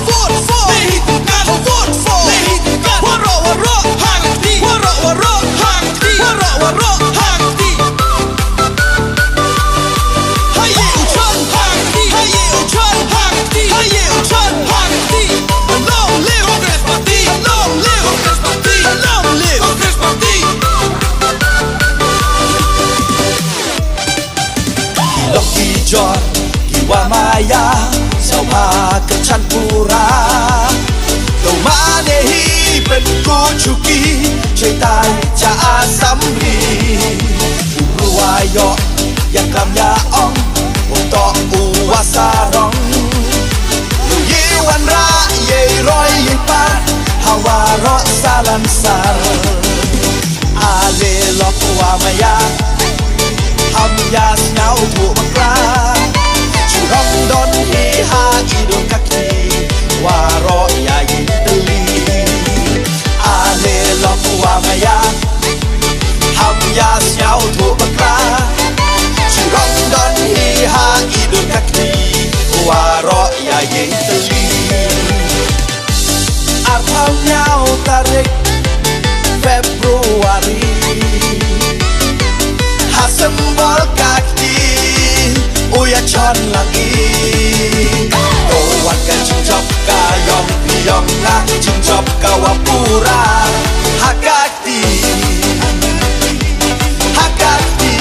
vote for perhitungan vote for perhitungan waro-waro hangti waro-waro hangti waro-waro hangti haye uchan hangti haye uchan hangti haye uchan hangti long live Congress Party long live Congress Party long live Congress Party Loki John Kiwa Maya Sauha Kecan Pura Kau manehi Penku Cuki Cetai Caa Samri Uruwayo Yang Kam Yaong Untuk Uwasarong Yiwan Ra Ye Roy Yipar Hawaro Salansar Ale Lokwa Maya Ham Yas Nyau Tu Makra Curong Don Hiha Idul Kaki Waro Yayi Teli Ale Lokwa Maya Ham Yas Nyau Tu Makra Curong Don Hiha Idul Kaki Waro Yayi Teli Arham Nyau Tarik Februari Hasembol kaki Uya chon lagi Kawan kan cincop kayong piyong na cincop kawapura Hakakti Hakakti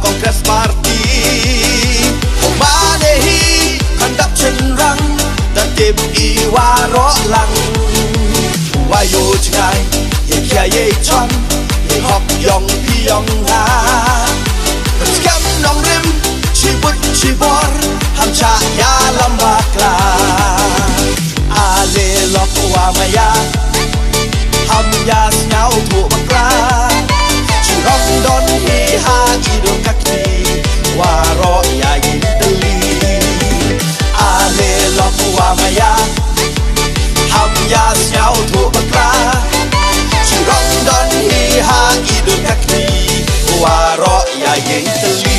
Congress Party Humanehi Handap cenderang Tertib iwaro lang Wayo jengai Ye kia ye chon Ye hok yong piyong ha Berskam nong rim Cibut cibor Ham cahaya lambakla Ale lokwa maya Ham yas nyau tu makra Curong don hiha idul kaki Waro yayi teli Ale lokwa maya Ham yas nyau tu makra Curong don hiha idul kaki Waro yayi teli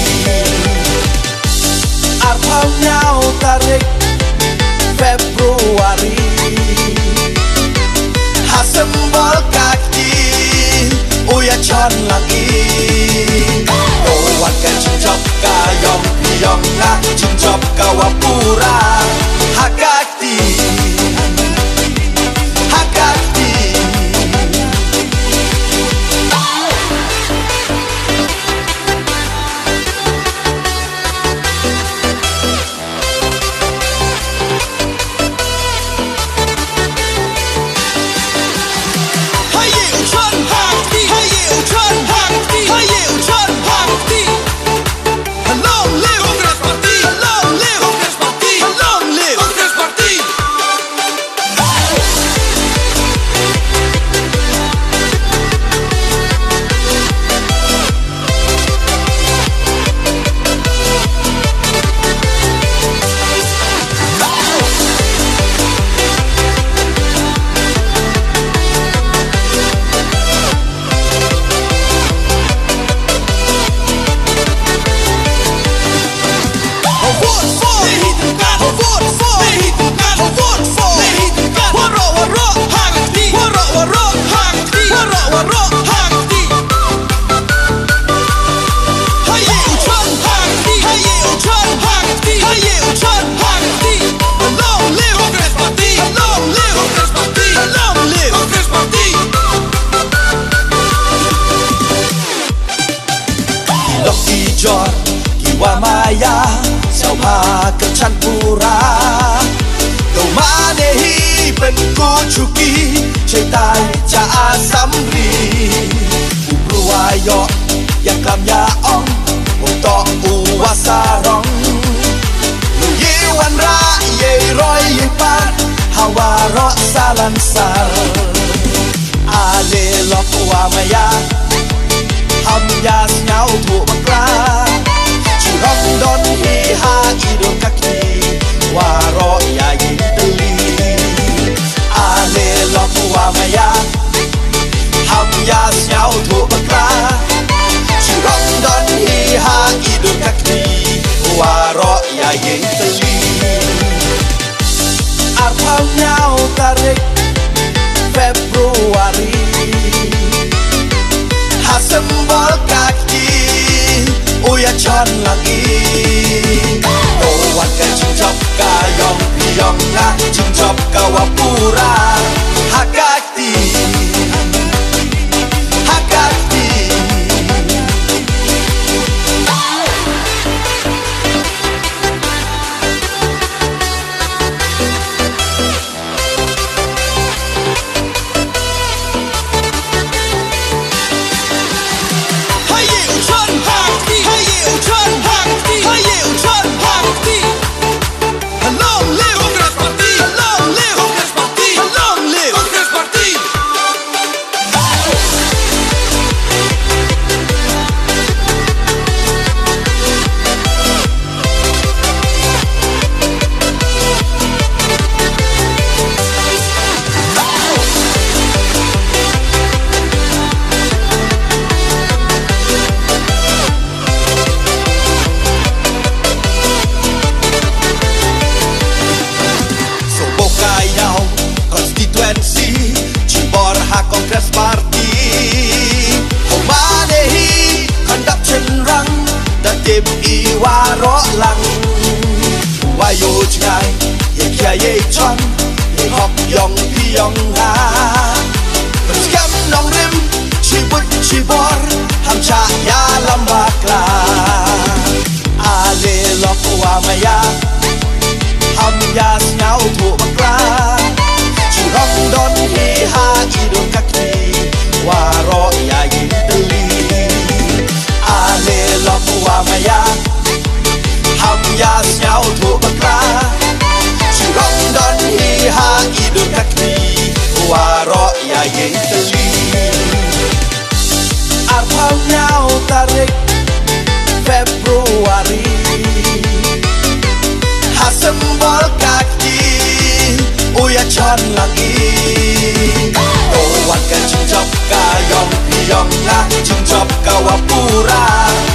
Arham nyau tarik Februari Hasembol kaki Uya chon lagi Kawan kan cincop kayong piyong na cincop kawapura Hakakti Hakakti Long live Congress Party! Long live Congress Party! Long จันทบุราKau manehi penku cuki Cetai caa samri Ubruayo yang kam ya ong Untuk uwasarong Luyiwan ra ye roy ye pat Hawa ro salansar Ale lok wa maya Ham yas nyau tu bakra Churong don hi ha idul kaki Waro ya yin teli Ale lok wa maya Ham yas nyau tu bakra Churong don hi ha idul kaki Waro ya yin teli Arpam nyau tarik Februari Hasembol kaki Uya chon lagi Owan ka cingjop ka yong piyong na Cingjop ka wapura Hakati Hakati Kongres parti Homanehi Kandak cenrang Datib iwaro lang Wayo jngai Ye kia ye chon Ye hok yong piyong ha Berskam nong rim Cibut cibor Ham cha ya lambakla Ale lok wa maya Ham yas nyau tu bakla Churong don hi ha idul kaki Waro ya yin teli Ale lok wa maya Ham yas nyau tu bakla Churong don hi ha idul kaki Waro ya yin teli Arpam nyau tarik Februari Hasembol kaki Uya chon lagi Owan ka cingjop ka yong piyong na Cingjop ka wapura